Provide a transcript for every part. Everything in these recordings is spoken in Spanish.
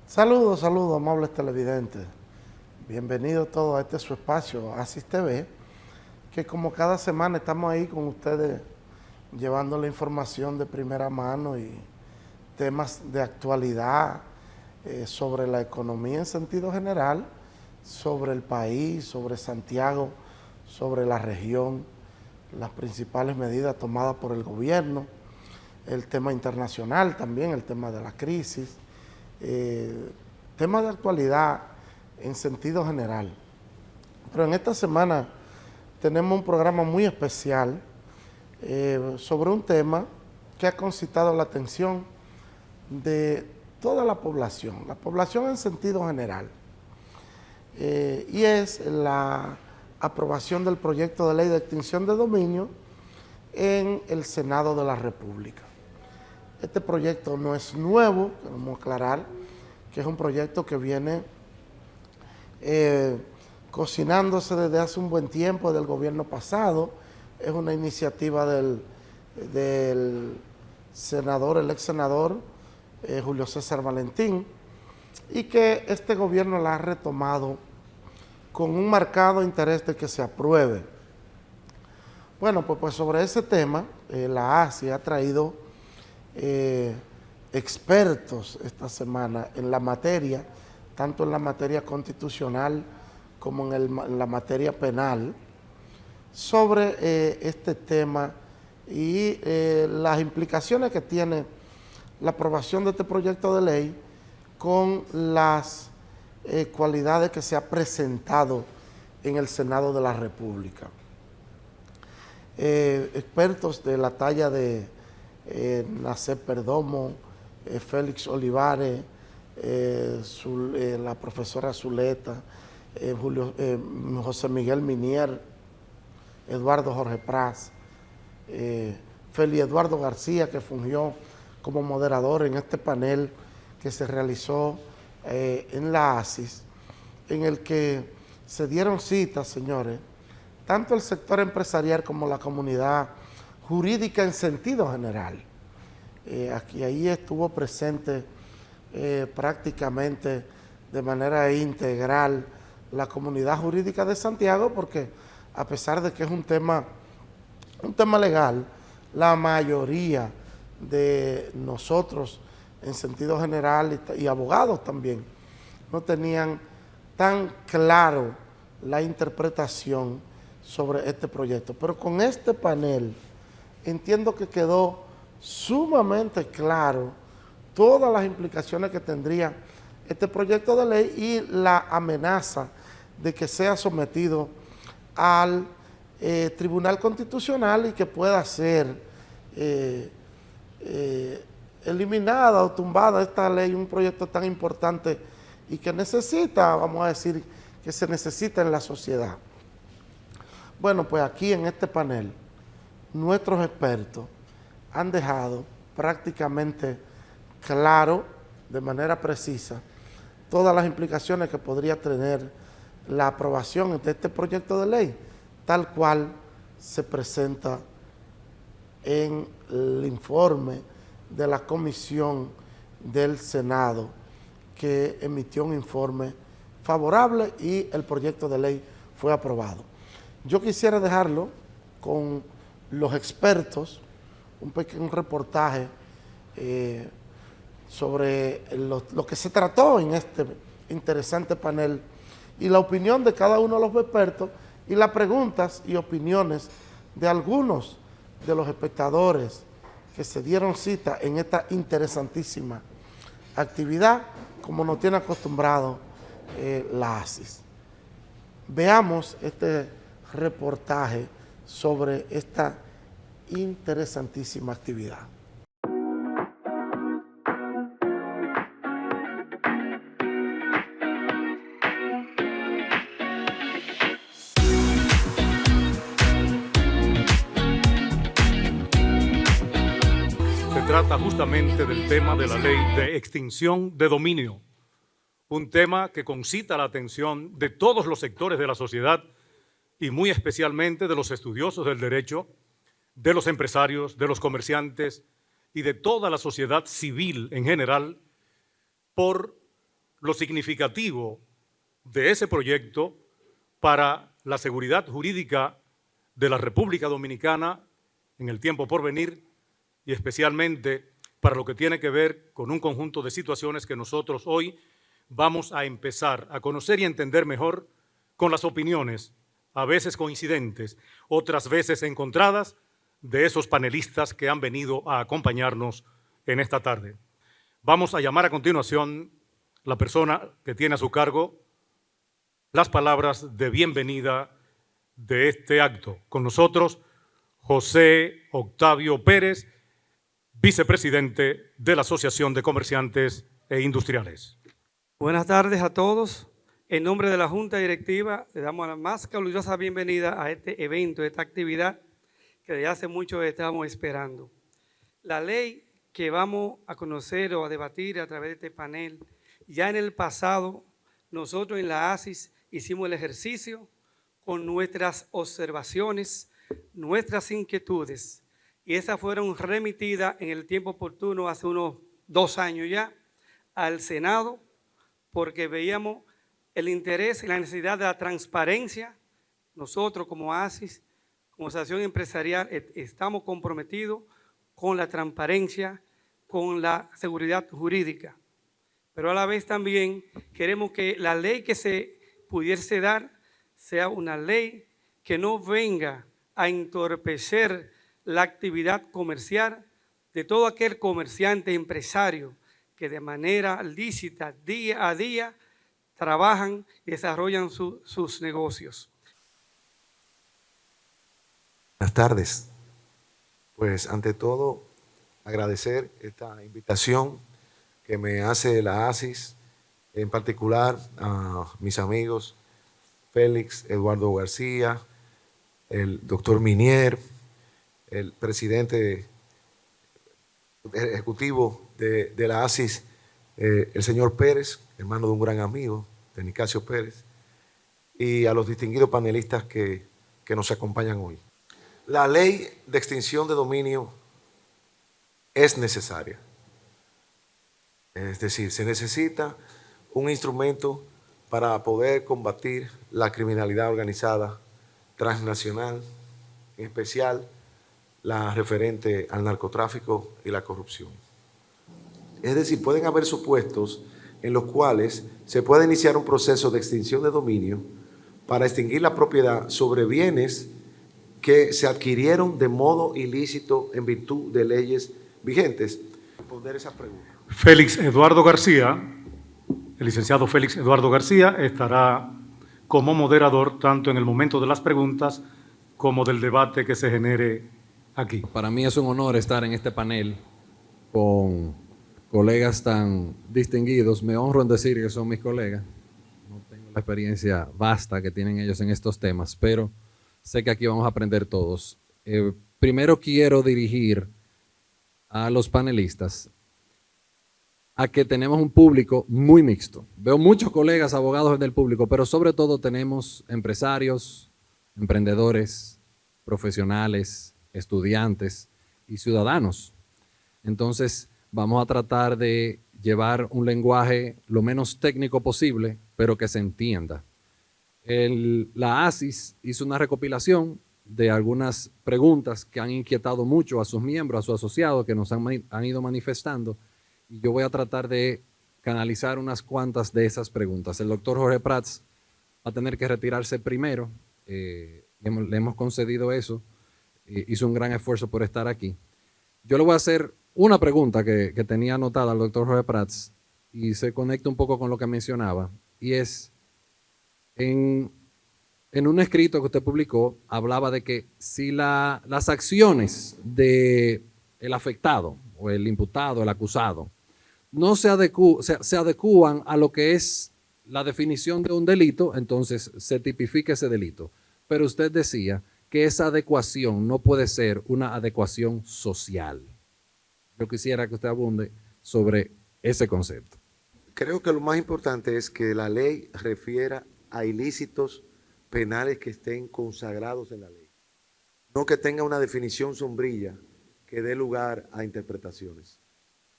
Saludos, saludos, amables televidentes. Bienvenidos todos a este su espacio, Asis TV, que como cada semana estamos ahí con ustedes llevando la información de primera mano y temas de actualidad sobre la economía en sentido general, sobre el país, sobre Santiago, sobre la región, las principales medidas tomadas por el gobierno, el tema internacional también, el tema de la crisis, temas de actualidad en sentido general. Pero en esta semana tenemos un programa muy especial sobre un tema que ha concitado la atención de toda la población en sentido general, y es la aprobación del proyecto de ley de extinción de dominio en el Senado de la República. Este proyecto no es nuevo, queremos aclarar que es un proyecto que viene cocinándose desde hace un buen tiempo del gobierno pasado. Es una iniciativa del senador, el ex senador Julio César Valentín, y que este gobierno la ha retomado con un marcado interés de que se apruebe. Bueno, pues sobre ese tema, la ASI ha traído expertos esta semana en la materia, tanto en la materia constitucional como en la materia penal, sobre este tema y las implicaciones que tiene la aprobación de este proyecto de ley con las cualidades que se ha presentado en el Senado de la República. Expertos de la talla de Nacer Perdomo, Félix Olivares, la profesora Zuleta, José Miguel Minier, Eduardo Jorge Pras, Félix Eduardo García, que fungió como moderador en este panel que se realizó en la ASIS, en el que se dieron citas, señores, tanto el sector empresarial como la comunidad jurídica en sentido general. Ahí estuvo presente prácticamente de manera integral la comunidad jurídica de Santiago, porque a pesar de que es un tema legal, la mayoría de nosotros en sentido general y abogados también no tenían tan claro la interpretación sobre este proyecto. Pero con este panel entiendo que quedó sumamente claro todas las implicaciones que tendría este proyecto de ley y la amenaza de que sea sometido al Tribunal Constitucional y que pueda ser eliminada o tumbada esta ley, un proyecto tan importante y que necesita, vamos a decir, que se necesita en la sociedad. Bueno, pues aquí en este panel, nuestros expertos han dejado prácticamente claro, de manera precisa, todas las implicaciones que podría tener la aprobación de este proyecto de ley, tal cual se presenta en el informe de la Comisión del Senado, que emitió un informe favorable y el proyecto de ley fue aprobado. Yo quisiera dejarlo con los expertos, un pequeño reportaje sobre lo que se trató en este interesante panel y la opinión de cada uno de los expertos y las preguntas y opiniones de algunos de los espectadores que se dieron cita en esta interesantísima actividad, como nos tiene acostumbrado la ASIS. Veamos este reportaje sobre esta interesantísima actividad. Se trata justamente del tema de la ley de extinción de dominio, un tema que concita la atención de todos los sectores de la sociedad y muy especialmente de los estudiosos del derecho, de los empresarios, de los comerciantes y de toda la sociedad civil en general, por lo significativo de ese proyecto para la seguridad jurídica de la República Dominicana en el tiempo por venir y especialmente para lo que tiene que ver con un conjunto de situaciones que nosotros hoy vamos a empezar a conocer y entender mejor con las opiniones, a veces coincidentes, otras veces encontradas, de esos panelistas que han venido a acompañarnos en esta tarde. Vamos a llamar a continuación la persona que tiene a su cargo las palabras de bienvenida de este acto. Con nosotros, José Octavio Pérez, vicepresidente de la Asociación de Comerciantes e Industriales. Buenas tardes a todos. En nombre de la Junta Directiva, le damos la más calurosa bienvenida a este evento, a esta actividad que desde hace mucho estamos esperando. La ley que vamos a conocer o a debatir a través de este panel, ya en el pasado, nosotros en la ASIS hicimos el ejercicio con nuestras observaciones, nuestras inquietudes, y esas fueron remitidas en el tiempo oportuno, hace unos 2 años ya, al Senado, porque veíamos el interés y la necesidad de la transparencia. Nosotros como ASIS, como asociación empresarial, estamos comprometidos con la transparencia, con la seguridad jurídica. Pero a la vez también queremos que la ley que se pudiese dar sea una ley que no venga a entorpecer la actividad comercial de todo aquel comerciante empresario que de manera lícita, día a día, trabajan y desarrollan sus negocios. Buenas tardes. Pues ante todo, agradecer esta invitación que me hace la ASIS, en particular a mis amigos Félix Eduardo García, el doctor Minier, el presidente ejecutivo de la ASIS, el señor Pérez, hermano de un gran amigo, de Nicasio Pérez, y a los distinguidos panelistas que nos acompañan hoy. La ley de extinción de dominio es necesaria. Es decir, se necesita un instrumento para poder combatir la criminalidad organizada transnacional, en especial la referente al narcotráfico y la corrupción. Es decir, pueden haber supuestos en los cuales se puede iniciar un proceso de extinción de dominio para extinguir la propiedad sobre bienes que se adquirieron de modo ilícito en virtud de leyes vigentes. Responder esa pregunta. Félix Eduardo García, el licenciado Félix Eduardo García, estará como moderador tanto en el momento de las preguntas como del debate que se genere aquí. Para mí es un honor estar en este panel con colegas tan distinguidos. Me honro en decir que son mis colegas. No tengo la experiencia vasta que tienen ellos en estos temas, pero sé que aquí vamos a aprender todos. Primero quiero dirigir a los panelistas a que tenemos un público muy mixto. Veo muchos colegas abogados en el público, pero sobre todo tenemos empresarios, emprendedores, profesionales, estudiantes y ciudadanos. Entonces, vamos a tratar de llevar un lenguaje lo menos técnico posible, pero que se entienda. La ASIS hizo una recopilación de algunas preguntas que han inquietado mucho a sus miembros, a sus asociados, que nos han ido manifestando, y yo voy a tratar de canalizar unas cuantas de esas preguntas. El doctor Jorge Prats va a tener que retirarse primero, le hemos concedido eso, hizo un gran esfuerzo por estar aquí. Yo le voy a hacer una pregunta que tenía anotada al doctor Jorge Prats y se conecta un poco con lo que mencionaba, y es, en un escrito que usted publicó, hablaba de que si las acciones del afectado o el imputado, el acusado, no se adecúan a lo que es la definición de un delito, entonces se tipifica ese delito. Pero usted decía que esa adecuación no puede ser una adecuación social. Yo quisiera que usted abunde sobre ese concepto. Creo que lo más importante es que la ley refiera a ilícitos penales que estén consagrados en la ley, no que tenga una definición sombrilla que dé lugar a interpretaciones.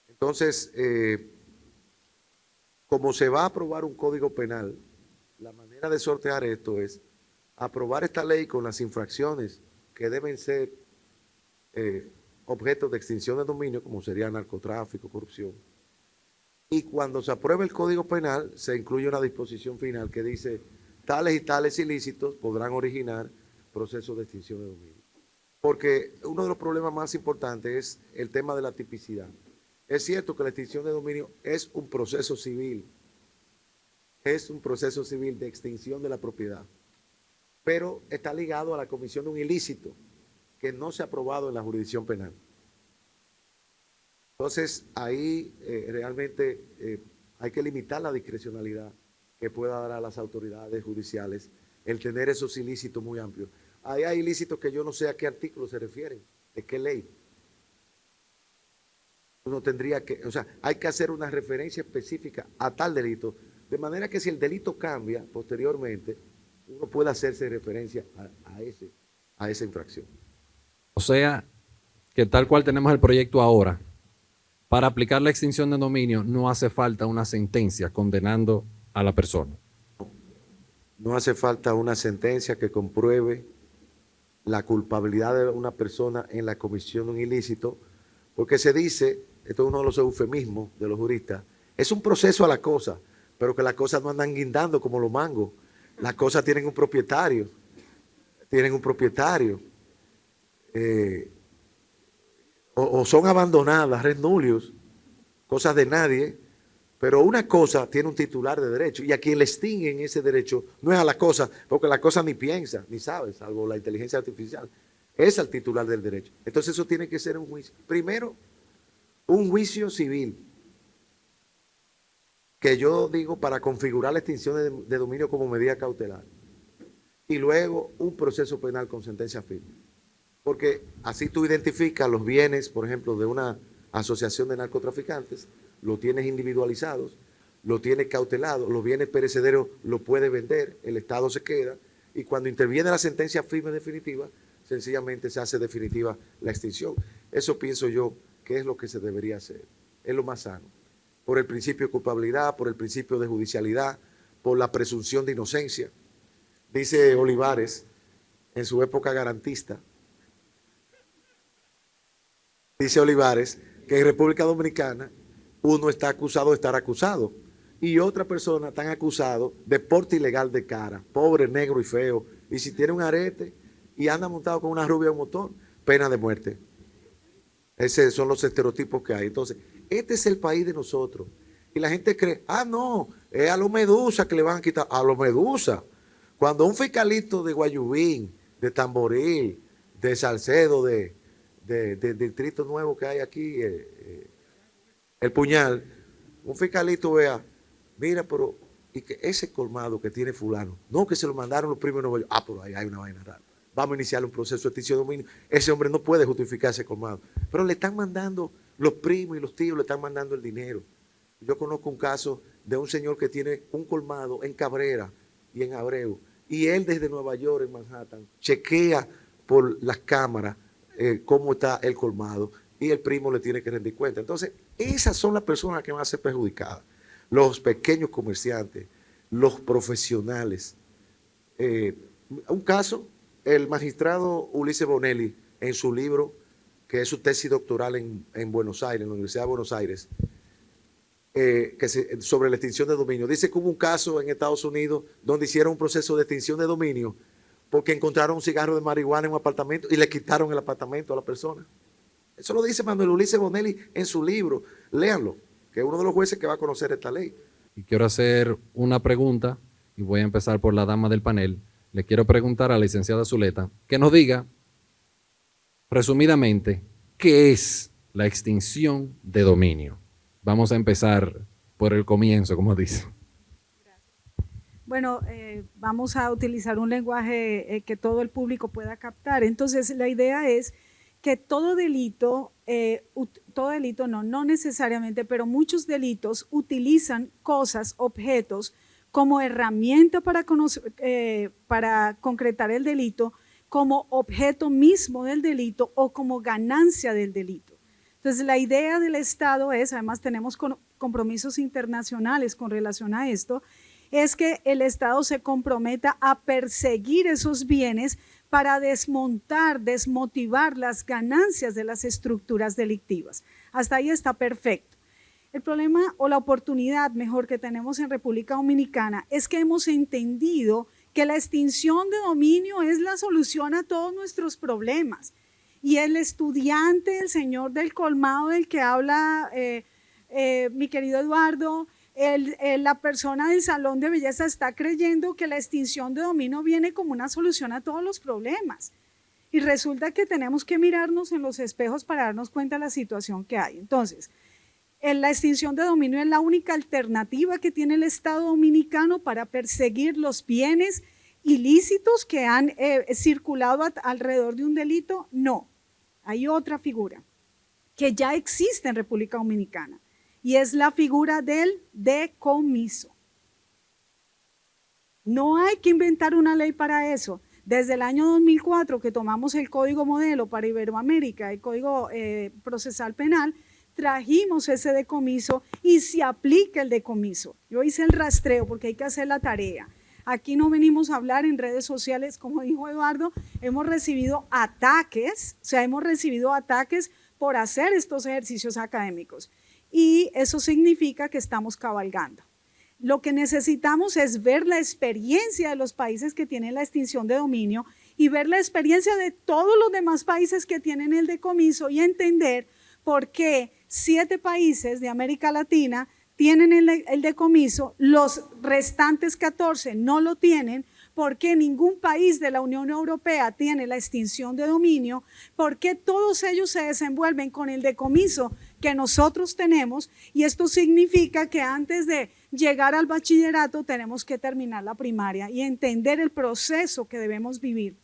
Entonces, como se va a aprobar un código penal, la manera de sortear esto es aprobar esta ley con las infracciones que deben ser objetos de extinción de dominio, como sería narcotráfico, corrupción. Y cuando se apruebe el código penal, se incluye una disposición final que dice tales y tales ilícitos podrán originar procesos de extinción de dominio. Porque uno de los problemas más importantes es el tema de la tipicidad. Es cierto que la extinción de dominio es un proceso civil, de extinción de la propiedad, pero está ligado a la comisión de un ilícito que no se ha aprobado en la jurisdicción penal. Entonces, ahí realmente hay que limitar la discrecionalidad que pueda dar a las autoridades judiciales el tener esos ilícitos muy amplios. Ahí hay ilícitos que yo no sé a qué artículo se refieren, de qué ley. Uno tendría que, o sea, hay que hacer una referencia específica a tal delito, de manera que si el delito cambia posteriormente, uno pueda hacerse referencia a esa infracción. O sea, que tal cual tenemos el proyecto ahora, para aplicar la extinción de dominio no hace falta una sentencia condenando a la persona. No hace falta una sentencia que compruebe la culpabilidad de una persona en la comisión de un ilícito, porque se dice, esto es uno de los eufemismos de los juristas, es un proceso a la cosa, pero que las cosas no andan guindando como los mangos. Las cosas tienen un propietario, o son abandonadas, res nullius, cosas de nadie, pero una cosa tiene un titular de derecho y a quien le extinguen ese derecho no es a la cosa, porque la cosa ni piensa, ni sabe, salvo la inteligencia artificial, es al titular del derecho. Entonces eso tiene que ser un juicio. Primero, un juicio civil, que yo digo para configurar la extinción de dominio como medida cautelar, y luego un proceso penal con sentencia firme. Porque así tú identificas los bienes, por ejemplo, de una asociación de narcotraficantes, lo tienes individualizados, lo tienes cautelado, los bienes perecederos lo puede vender, el Estado se queda, y cuando interviene la sentencia firme definitiva, sencillamente se hace definitiva la extinción. Eso pienso yo que es lo que se debería hacer, es lo más sano, por el principio de culpabilidad, por el principio de judicialidad, por la presunción de inocencia. Dice Olivares, en su época garantista, dice Olivares que en República Dominicana uno está acusado de estar acusado y otra persona está acusado de porte ilegal de cara, pobre, negro y feo, y si tiene un arete y anda montado con una rubia o un motor, pena de muerte. Esos son los estereotipos que hay. Entonces, este es el país de nosotros. Y la gente cree, no, es a los Medusa que le van a quitar. A los Medusa. Cuando un fiscalito de Guayubín, de Tamboril, de Salcedo, del distrito nuevo que hay aquí, el Puñal, un fiscalito vea, mira, pero, y que ese colmado que tiene fulano, no, que se lo mandaron los primos de Nueva York, pero ahí hay una vaina rara. Vamos a iniciar un proceso de extinción de dominio. Ese hombre no puede justificar ese colmado. Pero le están mandando, los primos y los tíos le están mandando el dinero. Yo conozco un caso de un señor que tiene un colmado en Cabrera y en Abreu. Y él desde Nueva York, en Manhattan, chequea por las cámaras cómo está el colmado. Y el primo le tiene que rendir cuenta. Entonces, esas son las personas que van a ser perjudicadas. Los pequeños comerciantes, los profesionales. Un caso, el magistrado Ulises Bonelli, en su libro, que es su tesis doctoral en Buenos Aires, en la Universidad de Buenos Aires, sobre la extinción de dominio, dice que hubo un caso en Estados Unidos donde hicieron un proceso de extinción de dominio porque encontraron un cigarro de marihuana en un apartamento y le quitaron el apartamento a la persona. Eso lo dice Manuel Ulises Bonelli en su libro. Léanlo, que es uno de los jueces que va a conocer esta ley. Y quiero hacer una pregunta, y voy a empezar por la dama del panel. Le quiero preguntar a la licenciada Zuleta que nos diga, resumidamente, ¿qué es la extinción de dominio? Vamos a empezar por el comienzo, como dice. Bueno, vamos a utilizar un lenguaje que todo el público pueda captar. Entonces, la idea es que todo delito no necesariamente, pero muchos delitos utilizan cosas, objetos, como herramienta para concretar el delito, como objeto mismo del delito o como ganancia del delito. Entonces, la idea del Estado es, además tenemos compromisos internacionales con relación a esto, es que el Estado se comprometa a perseguir esos bienes para desmotivar las ganancias de las estructuras delictivas. Hasta ahí está perfecto. El problema o la oportunidad mejor que tenemos en República Dominicana es que hemos entendido que la extinción de dominio es la solución a todos nuestros problemas. Y el estudiante, el señor del colmado del que habla mi querido Eduardo, la persona del salón de belleza está creyendo que la extinción de dominio viene como una solución a todos los problemas. Y resulta que tenemos que mirarnos en los espejos para darnos cuenta de la situación que hay. Entonces, la extinción de dominio es la única alternativa que tiene el Estado dominicano para perseguir los bienes ilícitos que han circulado alrededor de un delito. No, hay otra figura que ya existe en República Dominicana y es la figura del decomiso. No hay que inventar una ley para eso. Desde el año 2004 que tomamos el Código Modelo para Iberoamérica, el Código Procesal Penal, trajimos ese decomiso y se aplica el decomiso. Yo hice el rastreo porque hay que hacer la tarea. Aquí no venimos a hablar en redes sociales, como dijo Eduardo, hemos recibido ataques, por hacer estos ejercicios académicos. Y eso significa que estamos cabalgando. Lo que necesitamos es ver la experiencia de los países que tienen la extinción de dominio y ver la experiencia de todos los demás países que tienen el decomiso y entender por qué 7 países de América Latina tienen el decomiso, los restantes 14 no lo tienen, por qué ningún país de la Unión Europea tiene la extinción de dominio, por qué todos ellos se desenvuelven con el decomiso que nosotros tenemos, y esto significa que antes de llegar al bachillerato tenemos que terminar la primaria y entender el proceso que debemos vivir,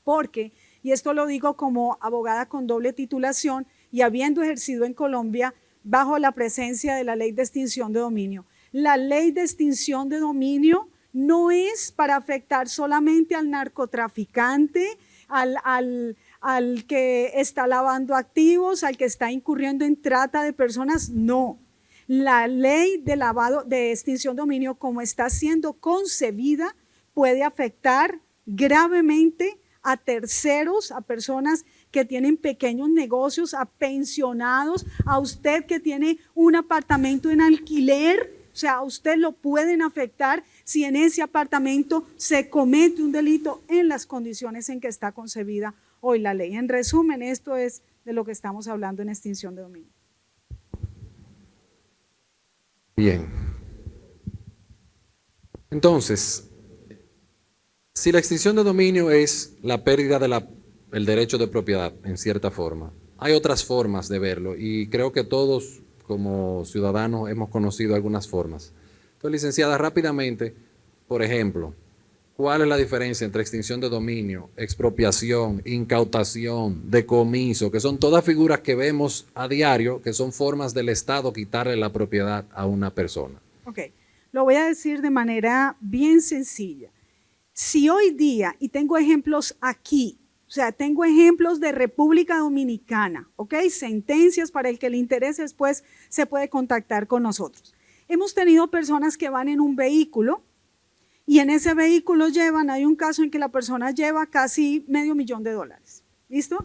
porque, y esto lo digo como abogada con doble titulación y habiendo ejercido en Colombia bajo la presencia de la ley de extinción de dominio. La ley de extinción de dominio no es para afectar solamente al narcotraficante, al que está lavando activos, al que está incurriendo en trata de personas, no. La ley de extinción de dominio, como está siendo concebida, puede afectar gravemente a terceros, a personas que tienen pequeños negocios, a pensionados, a usted que tiene un apartamento en alquiler. O sea, a usted lo pueden afectar si en ese apartamento se comete un delito en las condiciones en que está concebida hoy la ley. En resumen, esto es de lo que estamos hablando en extinción de dominio. Bien. Entonces, si la extinción de dominio es la pérdida del derecho de propiedad, en cierta forma, hay otras formas de verlo y creo que todos como ciudadanos hemos conocido algunas formas. Entonces, licenciada, rápidamente, por ejemplo, ¿cuál es la diferencia entre extinción de dominio, expropiación, incautación, decomiso, que son todas figuras que vemos a diario, que son formas del Estado quitarle la propiedad a una persona? Ok, lo voy a decir de manera bien sencilla. Si hoy día, y tengo ejemplos aquí, o sea, tengo ejemplos de República Dominicana, ¿ok? Sentencias para el que le interese después se puede contactar con nosotros. Hemos tenido personas que van en un vehículo y en ese vehículo hay un caso en que la persona lleva casi $500,000, ¿listo?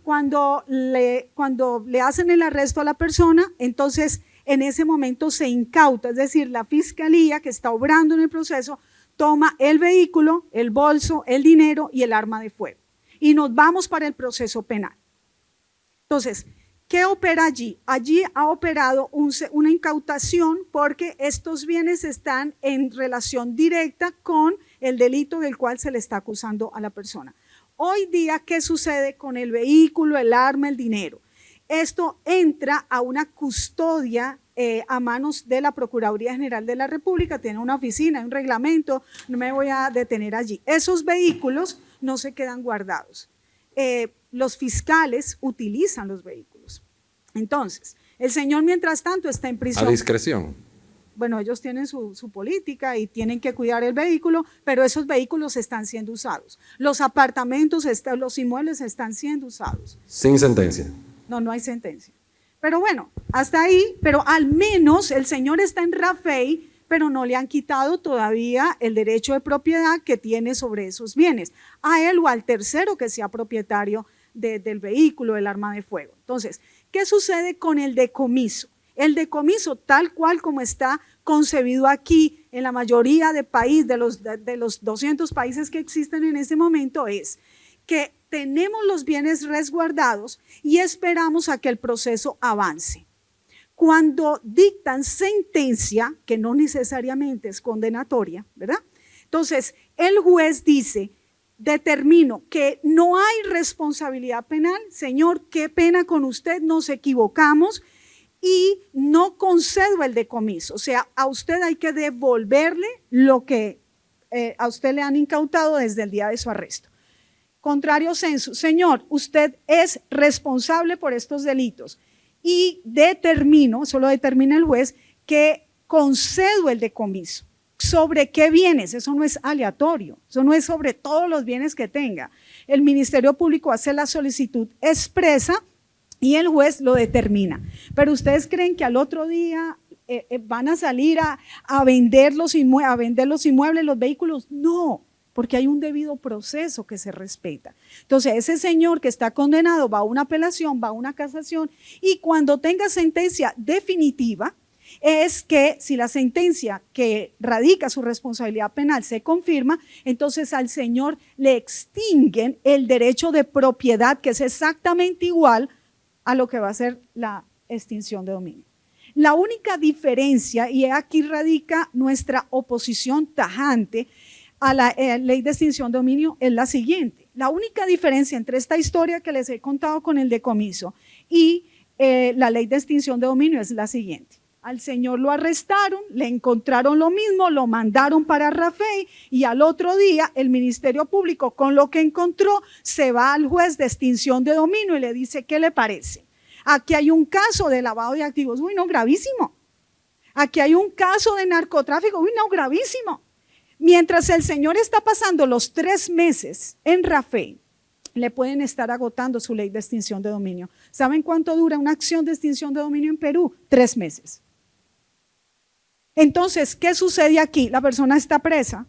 Cuando le hacen el arresto a la persona, entonces en ese momento se incauta, es decir, la fiscalía que está obrando en el proceso toma el vehículo, el bolso, el dinero y el arma de fuego. Y nos vamos para el proceso penal. Entonces, ¿qué opera allí? Allí ha operado una incautación porque estos bienes están en relación directa con el delito del cual se le está acusando a la persona. Hoy día, ¿qué sucede con el vehículo, el arma, el dinero? Esto entra a una custodia a manos de la Procuraduría General de la República, tiene una oficina, un reglamento, no me voy a detener allí. Esos vehículos no se quedan guardados. Los fiscales utilizan los vehículos. Entonces, el señor mientras tanto está en prisión. A discreción. Bueno, ellos tienen su política y tienen que cuidar el vehículo, pero esos vehículos están siendo usados. Los apartamentos, los inmuebles están siendo usados. Sin sentencia. No hay sentencia. Pero bueno, hasta ahí, pero al menos el señor está en Rafey, pero no le han quitado todavía el derecho de propiedad que tiene sobre esos bienes, a él o al tercero que sea propietario del vehículo, del arma de fuego. Entonces, ¿qué sucede con el decomiso? El decomiso, tal cual como está concebido aquí en la mayoría de países, de los 200 países que existen en este momento, es que tenemos los bienes resguardados y esperamos a que el proceso avance. Cuando dictan sentencia, que no necesariamente es condenatoria, ¿verdad? Entonces, el juez dice, determino que no hay responsabilidad penal, señor, qué pena con usted, nos equivocamos y no concedo el decomiso. O sea, a usted hay que devolverle lo que a usted le han incautado desde el día de su arresto. Contrario sensu, señor, usted es responsable por estos delitos y determino, eso lo determina el juez, que concedo el decomiso. ¿Sobre qué bienes? Eso no es aleatorio, eso no es sobre todos los bienes que tenga. El Ministerio Público hace la solicitud expresa y el juez lo determina. Pero ustedes creen que al otro día van a salir a vender los inmuebles, los vehículos. No, porque hay un debido proceso que se respeta. Entonces, ese señor que está condenado va a una apelación, va a una casación y cuando tenga sentencia definitiva, es que si la sentencia que radica su responsabilidad penal se confirma, entonces al señor le extinguen el derecho de propiedad, que es exactamente igual a lo que va a ser la extinción de dominio. La única diferencia, y aquí radica nuestra oposición tajante a la ley de extinción de dominio, es la siguiente. La única diferencia entre esta historia que les he contado con el decomiso y la ley de extinción de dominio es la siguiente. Al señor lo arrestaron, le encontraron lo mismo, lo mandaron para Rafey y al otro día el Ministerio Público con lo que encontró se va al juez de extinción de dominio y le dice, ¿qué le parece? Aquí hay un caso de lavado de activos, uy no, gravísimo. Aquí hay un caso de narcotráfico, uy no, gravísimo. Mientras el señor está pasando los 3 meses en Rafey, le pueden estar agotando su ley de extinción de dominio. ¿Saben cuánto dura una acción de extinción de dominio en Perú? 3 meses. Entonces, ¿qué sucede aquí? La persona está presa,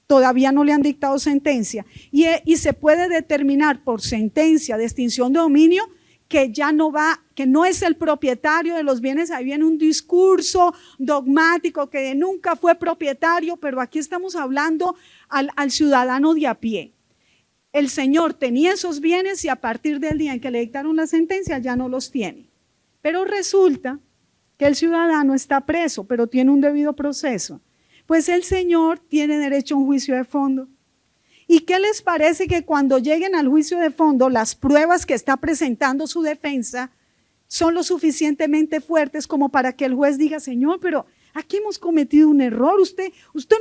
todavía no le han dictado sentencia y se puede determinar por sentencia de extinción de dominio que ya no va, que no es el propietario de los bienes. Ahí viene un discurso dogmático que nunca fue propietario, pero aquí estamos hablando al ciudadano de a pie. El señor tenía esos bienes y a partir del día en que le dictaron la sentencia ya no los tiene. Pero resulta que el ciudadano está preso, pero tiene un debido proceso. Pues el señor tiene derecho a un juicio de fondo. ¿Y qué les parece que cuando lleguen al juicio de fondo, las pruebas que está presentando su defensa son lo suficientemente fuertes como para que el juez diga, señor, pero aquí hemos cometido un error, usted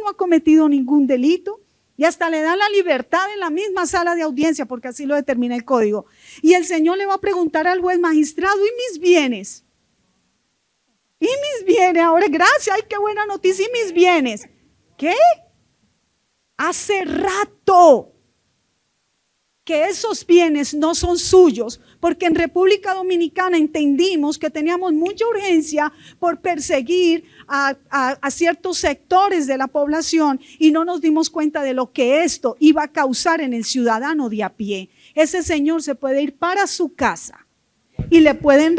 no ha cometido ningún delito? Y hasta le dan la libertad en la misma sala de audiencia, porque así lo determina el código. Y el señor le va a preguntar al juez, magistrado, ¿y mis bienes? ¿Y mis bienes? Ahora, gracias, ay, qué buena noticia, ¿y mis bienes? ¿Qué? Hace rato que esos bienes no son suyos, porque en República Dominicana entendimos que teníamos mucha urgencia por perseguir a ciertos sectores de la población y no nos dimos cuenta de lo que esto iba a causar en el ciudadano de a pie. Ese señor se puede ir para su casa y le pueden,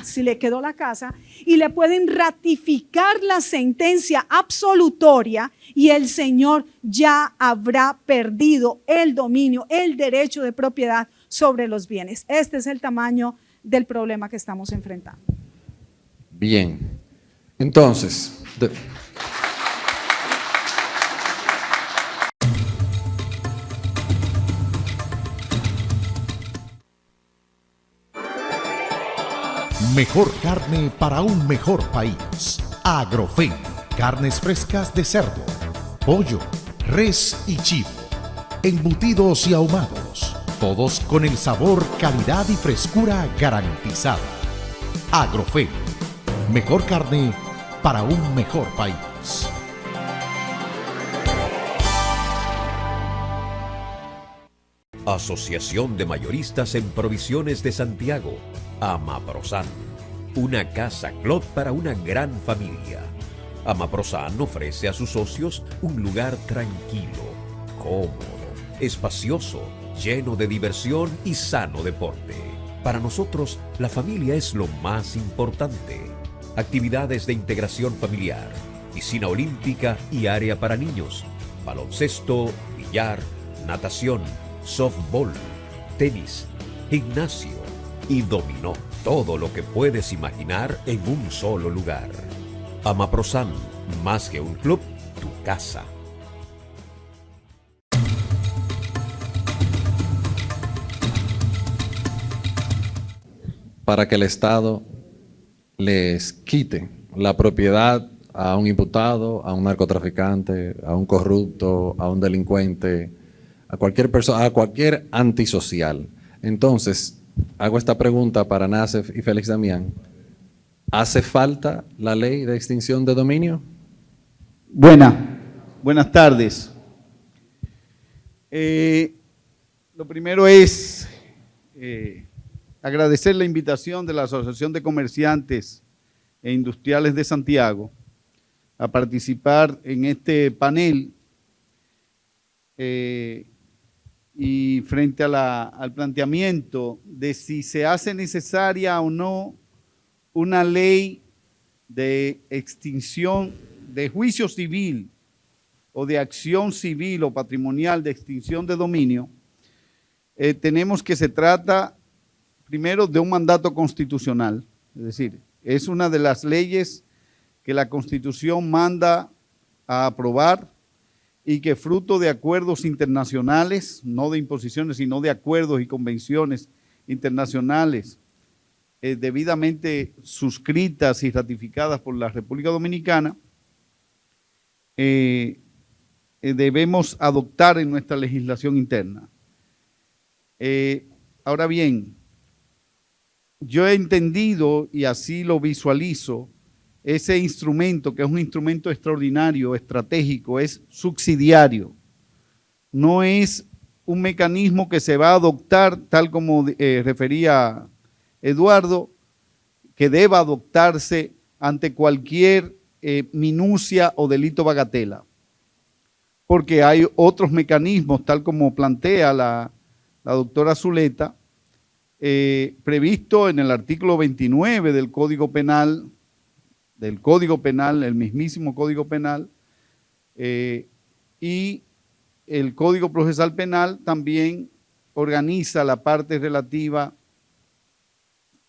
si le quedó la casa, y le pueden ratificar la sentencia absolutoria y el señor ya habrá perdido el dominio, el derecho de propiedad sobre los bienes. Este es el tamaño del problema que estamos enfrentando. Bien, entonces, Mejor carne para un mejor país. Agrofén, carnes frescas de cerdo, pollo, res y chivo, embutidos y ahumados, todos con el sabor, calidad y frescura garantizada. Agrofén, mejor carne para un mejor país. Asociación de Mayoristas en Provisiones de Santiago, AMAPROSAN. una casa club para una gran familia. Amaprosan ofrece a sus socios un lugar tranquilo, cómodo, espacioso, lleno de diversión y sano deporte. Para nosotros, la familia es lo más importante. Actividades de integración familiar, piscina olímpica y área para niños, baloncesto, billar, natación, softball, tenis, gimnasio y dominó. Todo lo que puedes imaginar en un solo lugar. Amaprosan, más que un club, tu casa. Para que el Estado les quite la propiedad a un imputado, a un narcotraficante, a un corrupto, a un delincuente, a cualquier persona, a cualquier antisocial. Entonces, hago esta pregunta para Nacef y Félix Damián. ¿Hace falta la ley de extinción de dominio? Buenas tardes. Lo primero es agradecer la invitación de la Asociación de Comerciantes e Industriales de Santiago a participar en este panel y frente a al planteamiento de si se hace necesaria o no una ley de extinción de juicio civil o de acción civil o patrimonial de extinción de dominio, tenemos que se trata primero de un mandato constitucional, es decir, es una de las leyes que la Constitución manda a aprobar y que fruto de acuerdos internacionales, no de imposiciones, sino de acuerdos y convenciones internacionales debidamente suscritas y ratificadas por la República Dominicana, debemos adoptar en nuestra legislación interna. Ahora bien, yo he entendido y así lo visualizo, ese instrumento, que es un instrumento extraordinario, estratégico, es subsidiario. No es un mecanismo que se va a adoptar, tal como refería Eduardo, que deba adoptarse ante cualquier minucia o delito bagatela. Porque hay otros mecanismos, tal como plantea la doctora Zuleta, previsto en el artículo 29 del Código Penal, el mismísimo Código Penal, y el Código Procesal Penal también organiza la parte relativa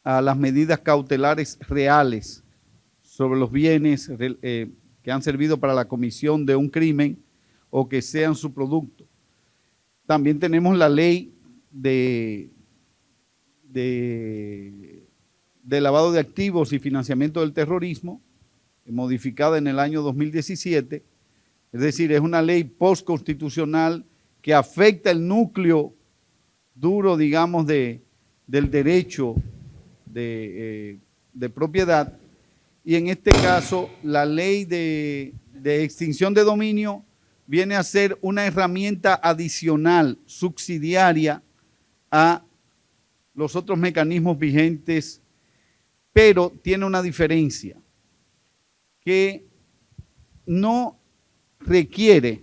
a las medidas cautelares reales sobre los bienes que han servido para la comisión de un crimen o que sean su producto. También tenemos la ley de lavado de activos y financiamiento del terrorismo, modificada en el año 2017, es decir, es una ley postconstitucional que afecta el núcleo duro, digamos, del derecho de propiedad, y en este caso la ley de extinción de dominio viene a ser una herramienta adicional, subsidiaria a los otros mecanismos vigentes, pero tiene una diferencia, que no requiere,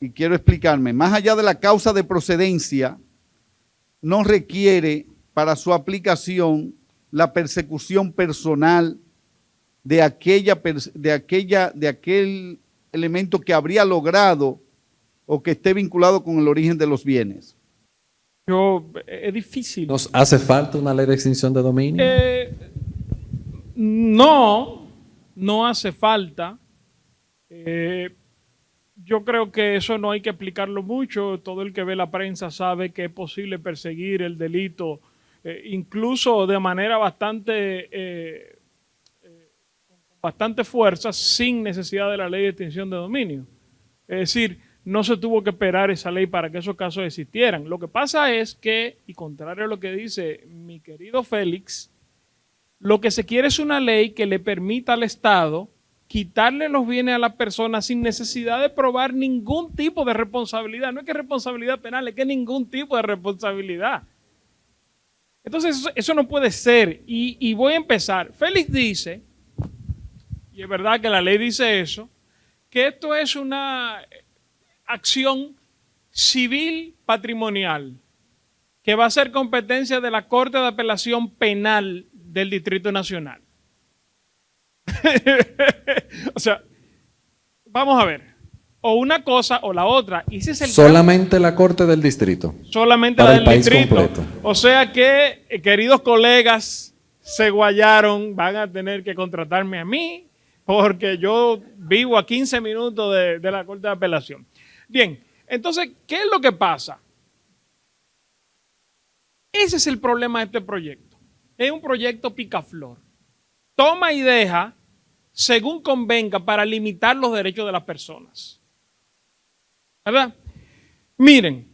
y quiero explicarme, más allá de la causa de procedencia, no requiere para su aplicación la persecución personal de aquel elemento que habría logrado o que esté vinculado con el origen de los bienes. Es difícil. ¿Nos hace falta una ley de extinción de dominio? No hace falta. Yo creo que eso no hay que explicarlo mucho. Todo el que ve la prensa sabe que es posible perseguir el delito, incluso de manera bastante fuerza, sin necesidad de la ley de extinción de dominio. Es decir, no se tuvo que esperar esa ley para que esos casos existieran. Lo que pasa es que, y contrario a lo que dice mi querido Félix, lo que se quiere es una ley que le permita al Estado quitarle los bienes a las personas sin necesidad de probar ningún tipo de responsabilidad. No es que responsabilidad penal, es que ningún tipo de responsabilidad. Entonces eso no puede ser. Y voy a empezar. Félix dice, y es verdad que la ley dice eso, que esto es una acción civil patrimonial que va a ser competencia de la Corte de Apelación Penal del Distrito Nacional. O sea, vamos a ver, o una cosa o la otra. Y ese es el solamente la Corte del Distrito. Solamente para la el del país distrito. completo. O sea que, queridos colegas, se guayaron, van a tener que contratarme a mí, porque yo vivo a 15 minutos de la Corte de Apelación. Bien, entonces, ¿qué es lo que pasa? Ese es el problema de este proyecto. Es un proyecto picaflor. Toma y deja según convenga para limitar los derechos de las personas. ¿Verdad? Miren,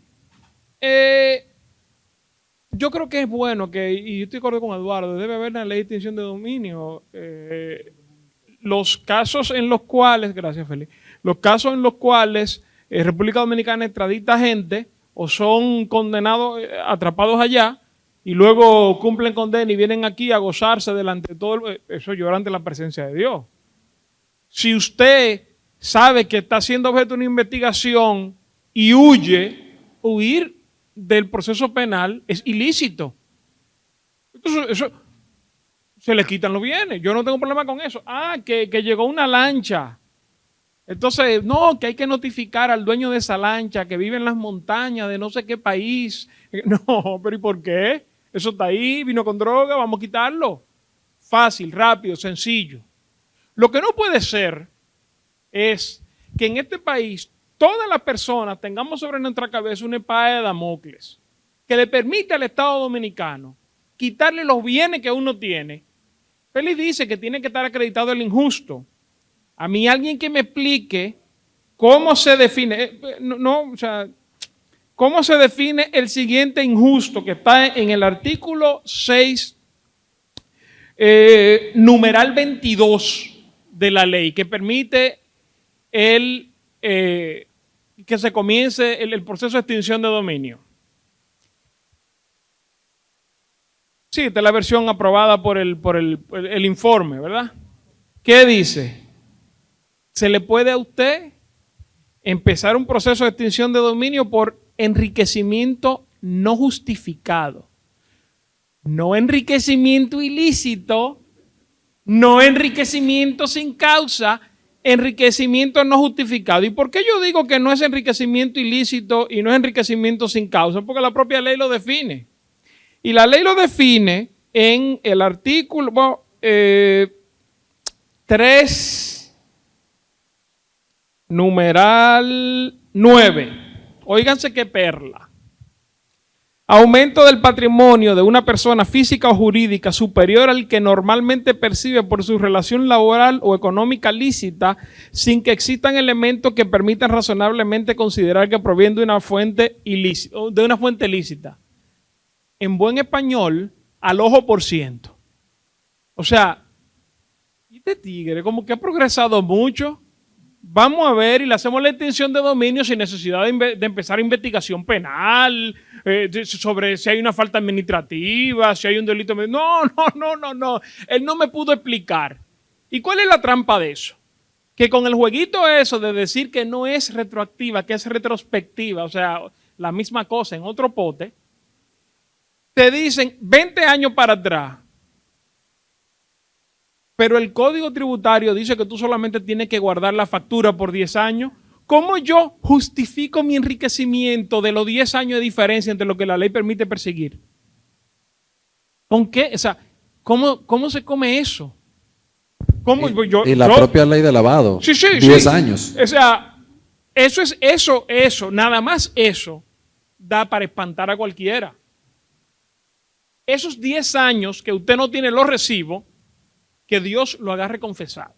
yo creo que es bueno que, y yo estoy de acuerdo con Eduardo, debe haber una ley de extinción de dominio. Los casos en los cuales, gracias Felipe, los casos en los cuales República Dominicana extradita gente o son condenados, atrapados allá, y luego cumplen condena y vienen aquí a gozarse delante de todo, eso llora ante la presencia de Dios. Si usted sabe que está siendo objeto de una investigación y huir del proceso penal es ilícito. Entonces, eso se le quitan los bienes. Yo no tengo problema con eso. Que llegó una lancha. Entonces, no, que hay que notificar al dueño de esa lancha que vive en las montañas de no sé qué país. No, pero ¿y por qué? Eso está ahí, vino con droga, vamos a quitarlo. Fácil, rápido, sencillo. Lo que no puede ser es que en este país todas las personas tengamos sobre nuestra cabeza una espada de Damocles que le permite al Estado Dominicano quitarle los bienes que uno tiene. Félix dice que tiene que estar acreditado el injusto. A mí alguien que me explique cómo se define, cómo se define el siguiente injusto que está en el artículo 6, numeral 22 de la ley, que permite que se comience el proceso de extinción de dominio. Sí, esta es la versión aprobada por el informe, ¿verdad? ¿Qué dice? Se le puede a usted empezar un proceso de extinción de dominio por enriquecimiento no justificado. No enriquecimiento ilícito, no enriquecimiento sin causa, enriquecimiento no justificado. ¿Y por qué yo digo que no es enriquecimiento ilícito y no es enriquecimiento sin causa? Porque la propia ley lo define. Y la ley lo define en el artículo 3, numeral 9. Óiganse qué perla. Aumento del patrimonio de una persona física o jurídica superior al que normalmente percibe por su relación laboral o económica lícita, sin que existan elementos que permitan razonablemente considerar que proviene de una fuente ilícita, lícita. En buen español, al ojo por ciento. O sea, este tigre como que ha progresado mucho. Vamos a ver y le hacemos la extinción de dominio sin necesidad de empezar investigación penal, sobre si hay una falta administrativa, si hay un delito. No. Él no me pudo explicar. ¿Y cuál es la trampa de eso? Que con el jueguito eso de decir que no es retroactiva, que es retrospectiva, o sea, la misma cosa en otro pote, te dicen 20 años para atrás. Pero el Código Tributario dice que tú solamente tienes que guardar la factura por 10 años. ¿Cómo yo justifico mi enriquecimiento de los 10 años de diferencia entre lo que la ley permite perseguir? ¿Con qué? O sea, ¿cómo se come eso? Y la propia ley de lavado. Sí, 10 años. O sea, eso, nada más eso, da para espantar a cualquiera. Esos 10 años que usted no tiene los recibos, que Dios lo agarre confesado.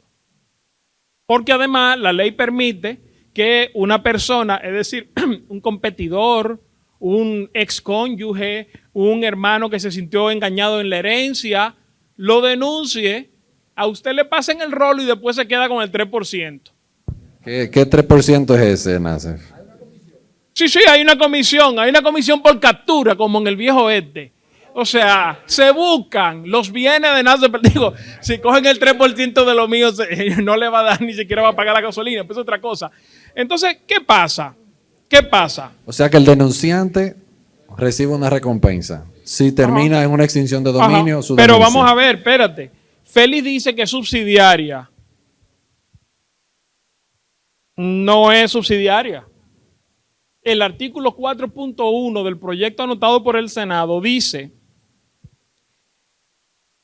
Porque además la ley permite que una persona, es decir, un competidor, un excónyuge, un hermano que se sintió engañado en la herencia, lo denuncie, a usted le pasen el rolo y después se queda con el 3%. ¿Qué 3% es ese, Nasser? Sí, hay una comisión por captura, como en el viejo oeste. O sea, se buscan los bienes de nadie. Digo, si cogen el 3% de lo mío, no le va a dar, ni siquiera va a pagar la gasolina, pues es otra cosa. Entonces, ¿qué pasa? ¿Qué pasa? O sea que el denunciante recibe una recompensa. Si termina en una extinción de dominio, Ajá. su Pero denuncia. vamos a ver, espérate. Félix dice que es subsidiaria. No es subsidiaria. El artículo 4.1 del proyecto anotado por el Senado dice: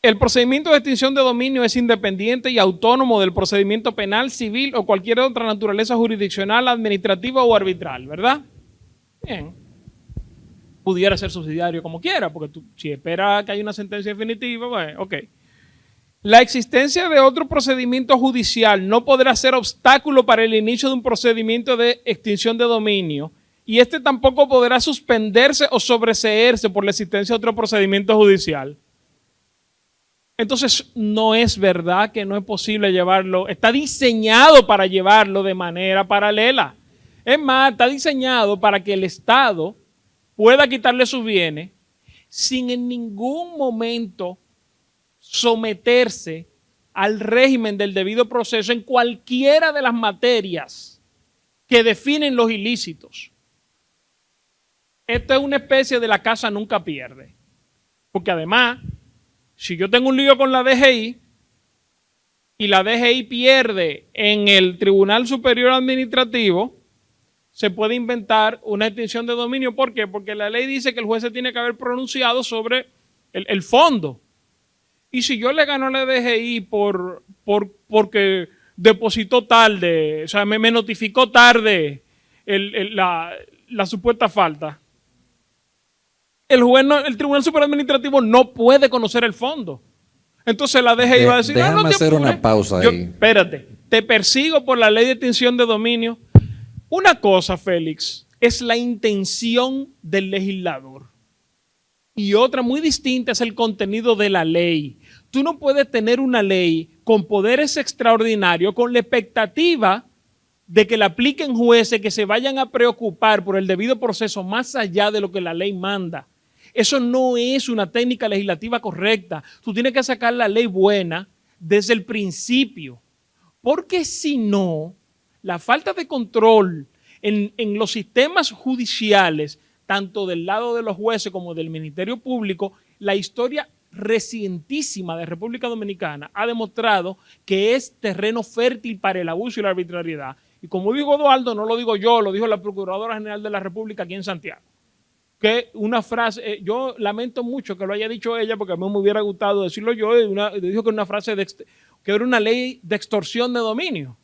el procedimiento de extinción de dominio es independiente y autónomo del procedimiento penal, civil o cualquier otra naturaleza jurisdiccional, administrativa o arbitral, ¿verdad? Bien. Pudiera ser subsidiario como quiera, porque tú, si esperas que haya una sentencia definitiva, bueno, ok. La existencia de otro procedimiento judicial no podrá ser obstáculo para el inicio de un procedimiento de extinción de dominio, y este tampoco podrá suspenderse o sobreseerse por la existencia de otro procedimiento judicial. Entonces, no es verdad que no es posible llevarlo, está diseñado para llevarlo de manera paralela. Es más, está diseñado para que el Estado pueda quitarle sus bienes sin en ningún momento someterse al régimen del debido proceso en cualquiera de las materias que definen los ilícitos. Esto es una especie de la casa nunca pierde. Porque además, si yo tengo un lío con la DGI y la DGI pierde en el Tribunal Superior Administrativo, se puede inventar una extinción de dominio. ¿Por qué? Porque la ley dice que el juez se tiene que haber pronunciado sobre el fondo. Y si yo le gano a la DGI porque depositó tarde, o sea, me notificó tarde la supuesta falta, el Tribunal Superior Administrativo no puede conocer el fondo. Entonces la DGI va a decir, déjame no te hacer apures. una pausa Yo, ahí. espérate, te persigo por la ley de extinción de dominio. Una cosa, Félix, es la intención del legislador. Y otra muy distinta es el contenido de la ley. Tú no puedes tener una ley con poderes extraordinarios con la expectativa de que la apliquen jueces que se vayan a preocupar por el debido proceso más allá de lo que la ley manda. Eso no es una técnica legislativa correcta. Tú tienes que sacar la ley buena desde el principio. Porque si no, la falta de control en los sistemas judiciales, tanto del lado de los jueces como del Ministerio Público, la historia recientísima de República Dominicana ha demostrado que es terreno fértil para el abuso y la arbitrariedad. Y como dijo Eduardo, no lo digo yo, lo dijo la Procuradora General de la República aquí en Santiago. Que una frase, yo lamento mucho que lo haya dicho ella, porque a mí me hubiera gustado decirlo yo, dijo que una frase que era una ley de extorsión de dominio.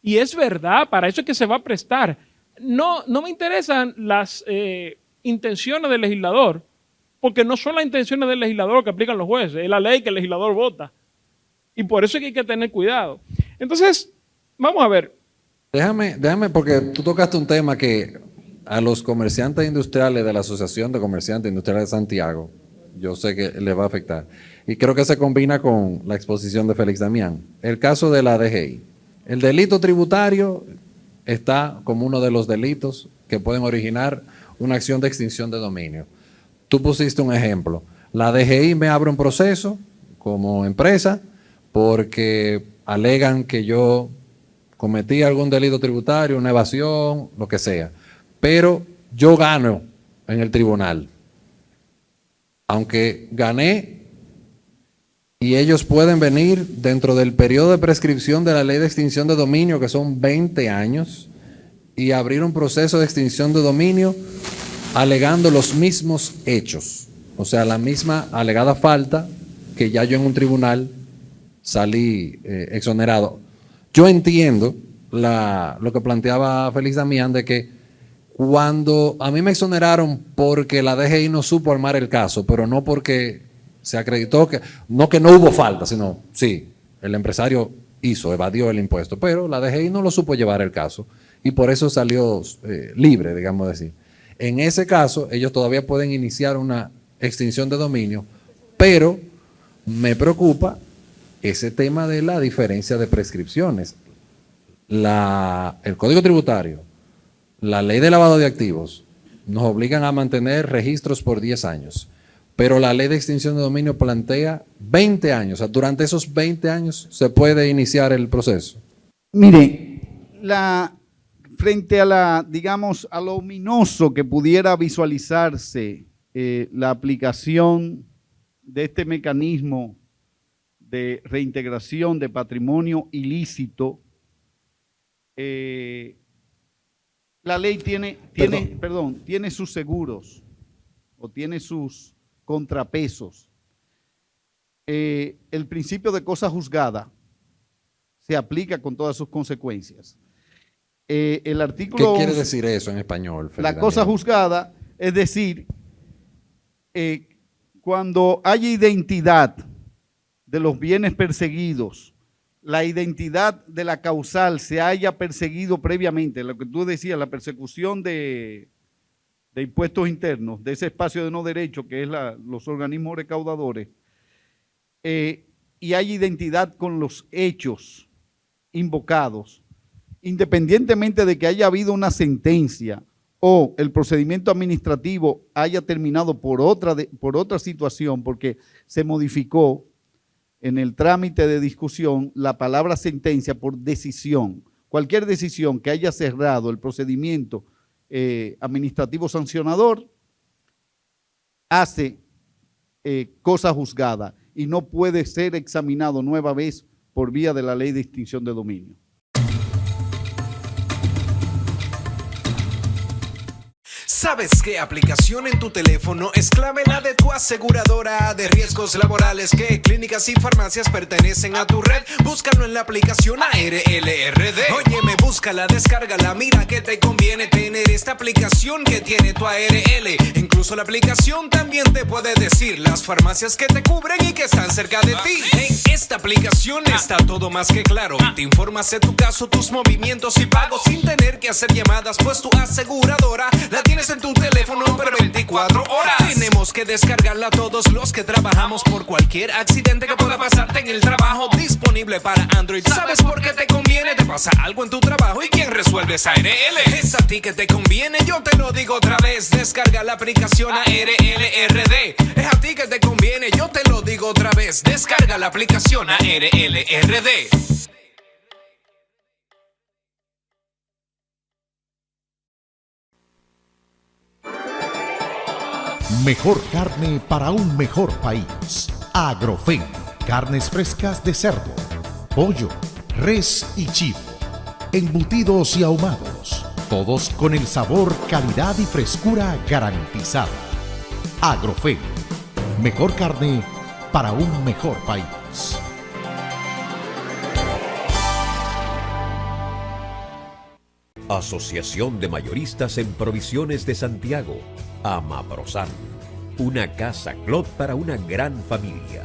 Y es verdad, para eso es que se va a prestar. No me interesan las intenciones del legislador, porque no son las intenciones del legislador que aplican los jueces, es la ley que el legislador vota. Y por eso es que hay que tener cuidado. Entonces, vamos a ver. Déjame, porque tú tocaste un tema que a los comerciantes industriales de la Asociación de Comerciantes Industriales de Santiago, yo sé que les va a afectar. Y creo que se combina con la exposición de Félix Damián. El caso de la DGI. El delito tributario está como uno de los delitos que pueden originar una acción de extinción de dominio. Tú pusiste un ejemplo. La DGI me abre un proceso como empresa porque alegan que yo cometí algún delito tributario, una evasión, lo que sea. Pero yo gano en el tribunal. Aunque gané, y ellos pueden venir dentro del periodo de prescripción de la ley de extinción de dominio, que son 20 años, y abrir un proceso de extinción de dominio alegando los mismos hechos. O sea, la misma alegada falta que ya yo en un tribunal salí exonerado. Yo entiendo lo que planteaba Félix Damián de que cuando a mí me exoneraron porque la DGI no supo armar el caso, pero no porque se acreditó que no hubo falta, sino sí, el empresario evadió el impuesto, pero la DGI no lo supo llevar el caso y por eso salió libre, digamos decir. En ese caso, ellos todavía pueden iniciar una extinción de dominio, pero me preocupa ese tema de la diferencia de prescripciones. El Código Tributario, la ley de lavado de activos, nos obligan a mantener registros por 10 años. pero la ley de extinción de dominio plantea 20 años. O sea, durante esos 20 años se puede iniciar el proceso. Mire, frente a digamos, a lo ominoso que pudiera visualizarse la aplicación de este mecanismo de reintegración de patrimonio ilícito, la ley tiene sus seguros o tiene sus contrapesos. El principio de cosa juzgada se aplica con todas sus consecuencias. El artículo ¿Qué quiere 11, decir eso en español, Félix la cosa Daniel? juzgada, es decir, cuando haya identidad de los bienes perseguidos, la identidad de la causal se haya perseguido previamente, lo que tú decías, la persecución de impuestos internos, de ese espacio de no derecho que es los organismos recaudadores, y hay identidad con los hechos invocados, independientemente de que haya habido una sentencia o el procedimiento administrativo haya terminado por otra situación, porque se modificó en el trámite de discusión la palabra sentencia por decisión. Cualquier decisión que haya cerrado el procedimiento administrativo sancionador hace cosa juzgada y no puede ser examinado nueva vez por vía de la ley de extinción de dominio. ¿Sabes qué aplicación en tu teléfono es clave? La de tu aseguradora de riesgos laborales. ¿Qué clínicas y farmacias pertenecen a tu red? Búscalo en la aplicación ARLRD. Óyeme, búscala, descárgala. Mira que te conviene tener esta aplicación que tiene tu ARL. Incluso la aplicación también te puede decir las farmacias que te cubren y que están cerca de ti. En esta aplicación está todo más que claro. Te informas de tu caso, tus movimientos y pagos sin tener que hacer llamadas, pues tu aseguradora la tienes en tu teléfono pero 24 horas. Tenemos que descargarla todos los que trabajamos por cualquier accidente que pueda pasarte en el trabajo. Disponible para Android. ¿Sabes por qué te conviene? Te pasa algo en tu trabajo y ¿quién resuelve esa ARL? Es a ti que te conviene, yo te lo digo otra vez. Descarga la aplicación ARLRD. Es a ti que te conviene, yo te lo digo otra vez. Descarga la aplicación ARLRD. Mejor carne para un mejor país. Agrofen, carnes frescas de cerdo, pollo, res y chivo, embutidos y ahumados, todos con el sabor, calidad y frescura garantizada. Agrofen, mejor carne para un mejor país. Asociación de Mayoristas en Provisiones de Santiago, Amaprosan, una casa club para una gran familia.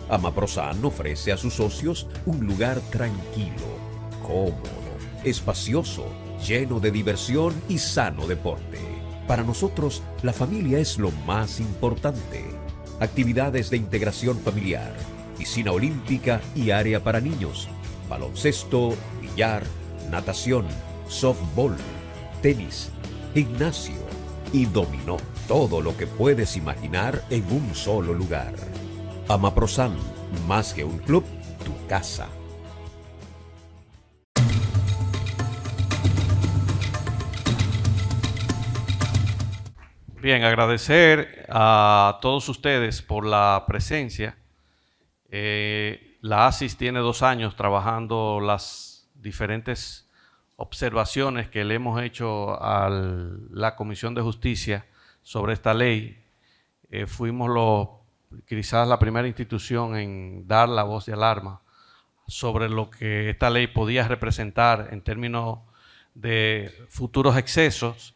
Amaprosan ofrece a sus socios un lugar tranquilo, cómodo, espacioso, lleno de diversión y sano deporte. Para nosotros, la familia es lo más importante. Actividades de integración familiar, piscina olímpica y área para niños, baloncesto, billar, natación, softball, tenis, gimnasio y dominó. Todo lo que puedes imaginar en un solo lugar. Amaprosan, más que un club, tu casa. Bien, agradecer a todos ustedes por la presencia. La ASIS tiene 2 años trabajando las diferentes observaciones que le hemos hecho a la Comisión de Justicia sobre esta ley. Fuimos quizás la primera institución en dar la voz de alarma sobre lo que esta ley podía representar en términos de futuros excesos,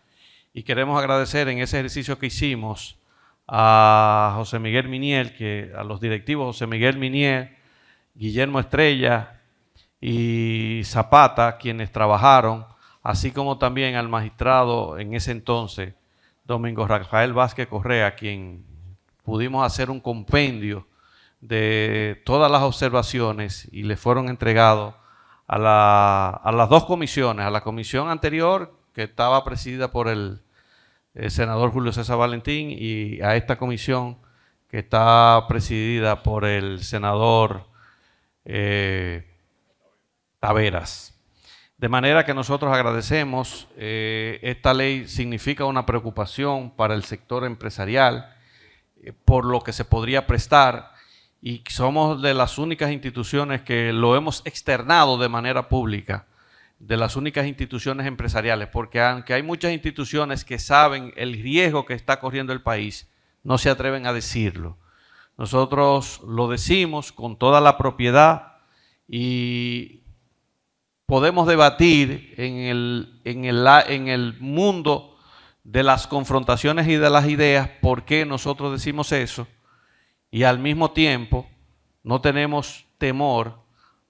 y queremos agradecer en ese ejercicio que hicimos a José Miguel Minier, a los directivos José Miguel Minier, Guillermo Estrella y Zapata, quienes trabajaron, así como también al magistrado en ese entonces, Domingo Rafael Vázquez Correa, quien pudimos hacer un compendio de todas las observaciones y le fueron entregados a las 2 comisiones, a la comisión anterior que estaba presidida por el senador Julio César Valentín y a esta comisión que está presidida por el senador Taveras. De manera que nosotros agradecemos, esta ley significa una preocupación para el sector empresarial por lo que se podría prestar, y somos de las únicas instituciones que lo hemos externado de manera pública, de las únicas instituciones empresariales, porque aunque hay muchas instituciones que saben el riesgo que está corriendo el país, no se atreven a decirlo. Nosotros lo decimos con toda la propiedad y podemos debatir en el mundo de las confrontaciones y de las ideas por qué nosotros decimos eso, y al mismo tiempo no tenemos temor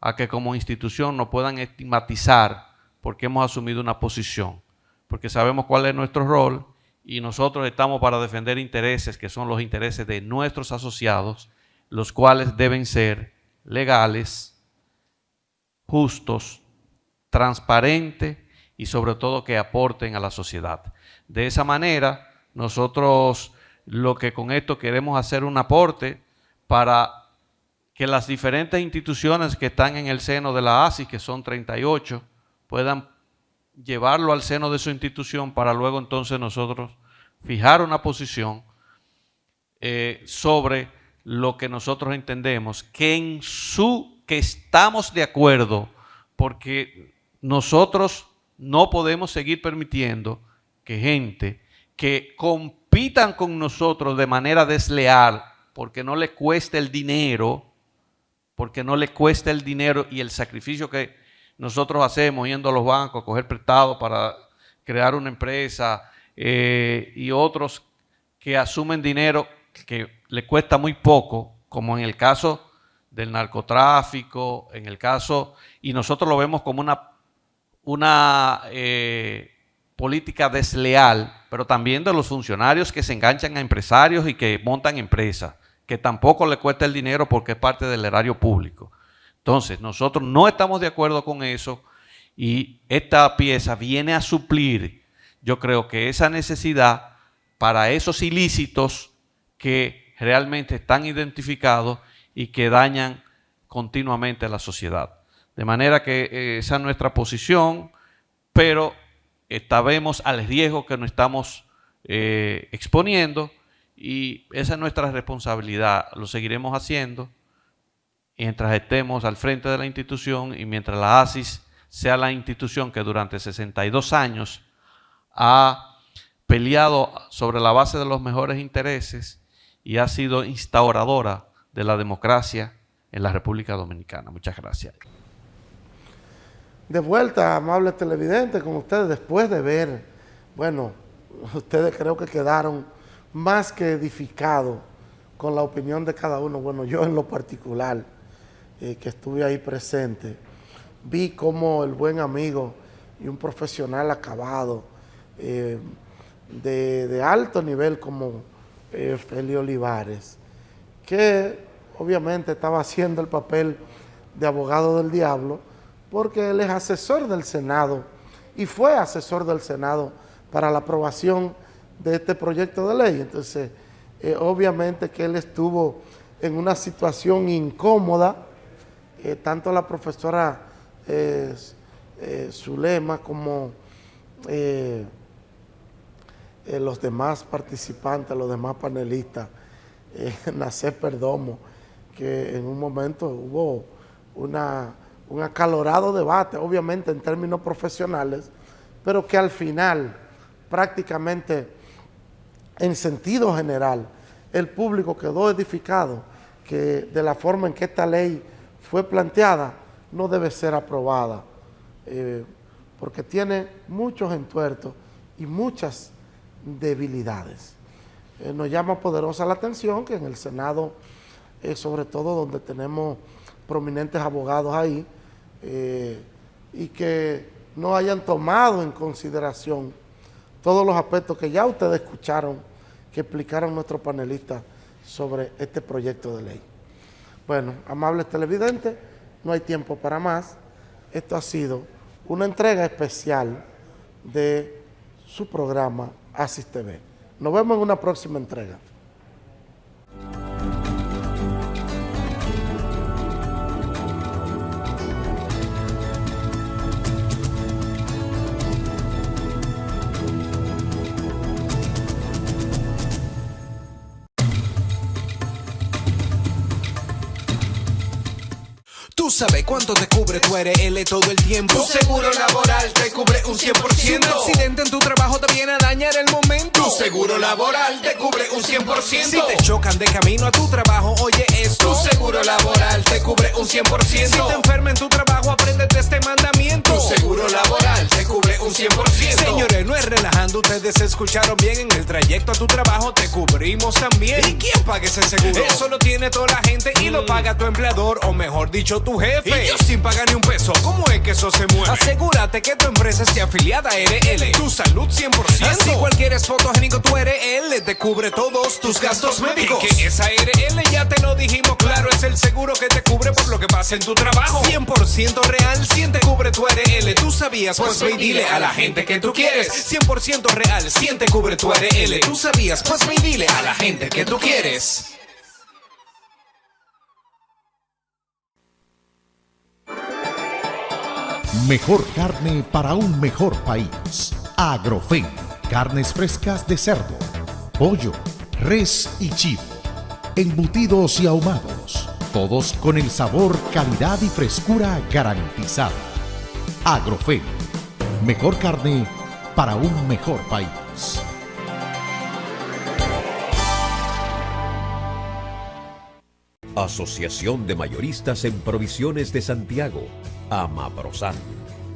a que como institución nos puedan estigmatizar porque hemos asumido una posición, porque sabemos cuál es nuestro rol y nosotros estamos para defender intereses que son los intereses de nuestros asociados, los cuales deben ser legales, justos, transparentes y sobre todo que aporten a la sociedad. De esa manera, nosotros lo que con esto queremos hacer un aporte para que las diferentes instituciones que están en el seno de la ASIS, que son 38, puedan llevarlo al seno de su institución para luego entonces nosotros fijar una posición sobre lo que nosotros entendemos, que estamos de acuerdo, porque nosotros no podemos seguir permitiendo que gente que compitan con nosotros de manera desleal, porque no le cuesta el dinero, y el sacrificio que nosotros hacemos yendo a los bancos a coger prestado para crear una empresa, y otros que asumen dinero que le cuesta muy poco, como en el caso del narcotráfico, y nosotros lo vemos como una política desleal, pero también de los funcionarios que se enganchan a empresarios y que montan empresas, que tampoco le cuesta el dinero porque es parte del erario público. Entonces, nosotros no estamos de acuerdo con eso y esta pieza viene a suplir, yo creo que esa necesidad para esos ilícitos que realmente están identificados y que dañan continuamente a la sociedad. De manera que esa es nuestra posición, pero sabemos al riesgo que nos estamos exponiendo y esa es nuestra responsabilidad. Lo seguiremos haciendo mientras estemos al frente de la institución y mientras la ASIS sea la institución que durante 62 años ha peleado sobre la base de los mejores intereses y ha sido instauradora de la democracia en la República Dominicana. Muchas gracias. De vuelta, amables televidentes, con ustedes después de ver, bueno, ustedes creo que quedaron más que edificados con la opinión de cada uno. Bueno, yo en lo particular, que estuve ahí presente, vi como el buen amigo y un profesional acabado de alto nivel como Félix Olivares, que obviamente estaba haciendo el papel de abogado del diablo, porque él es asesor del Senado y fue asesor del Senado para la aprobación de este proyecto de ley. Entonces, obviamente que él estuvo en una situación incómoda, tanto la profesora Zulema como los demás participantes, los demás panelistas, Nacer Perdomo, que en un momento hubo un acalorado debate, obviamente en términos profesionales, pero que al final, prácticamente en sentido general, el público quedó edificado que de la forma en que esta ley fue planteada no debe ser aprobada, porque tiene muchos entuertos y muchas debilidades. Nos llama poderosa la atención que en el Senado, sobre todo donde tenemos prominentes abogados ahí, y que no hayan tomado en consideración todos los aspectos que ya ustedes escucharon, que explicaron nuestros panelistas sobre este proyecto de ley. Bueno, amables televidentes, no hay tiempo para más. Esto ha sido una entrega especial de su programa ASIS TV. Nos vemos en una próxima entrega. Tú sabes cuánto te cubre tu ARL todo el tiempo. Tu seguro laboral te cubre un 100%. Si un accidente en tu trabajo te viene a dañar el momento, tu seguro laboral te cubre un 100%. Si te chocan de camino a tu trabajo, oye esto, tu seguro laboral te cubre un 100%. Si te enfermas en tu trabajo, apréndete este mandamiento, tu seguro laboral te cubre un 100%. Señores, no es relajando, ustedes escucharon bien. En el trayecto a tu trabajo te cubrimos también. ¿Y quién paga ese seguro? Eso lo tiene toda la gente y lo paga tu empleador, o mejor dicho, tu jefe. Y yo sin pagar ni un peso, ¿cómo es que eso se mueve? Asegúrate que tu empresa esté afiliada a ARL. Tu salud 100%. Así cualquier es fotogénico, tu ARL te cubre todos tus gastos médicos. Y que esa ARL, ya te lo dijimos claro, es el seguro que te cubre por lo que pasa en tu trabajo. 100% real, 100 te cubre tu ARL. ¿Tú sabías? Pues ve y dile a la gente que tú quieres. 100% real, 100 te cubre tu ARL. ¿Tú sabías? Pues ve y dile a la gente que tú quieres. Mejor carne para un mejor país. Agrofen, carnes frescas de cerdo, pollo, res y chivo, embutidos y ahumados, todos con el sabor, calidad y frescura garantizada. Agrofen, mejor carne para un mejor país. Asociación de Mayoristas en Provisiones de Santiago, Amaprosan,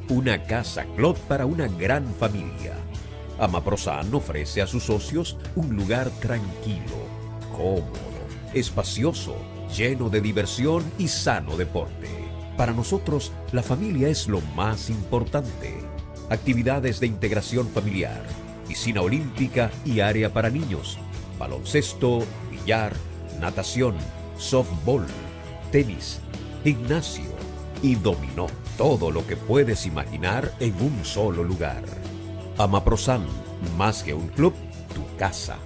una casa club para una gran familia. Amaprosan ofrece a sus socios un lugar tranquilo, cómodo, espacioso, lleno de diversión y sano deporte. Para nosotros, la familia es lo más importante. Actividades de integración familiar, piscina olímpica y área para niños, baloncesto, billar, natación, softball, tenis, gimnasio y dominó. Todo lo que puedes imaginar en un solo lugar. Amaprosan, más que un club, tu casa.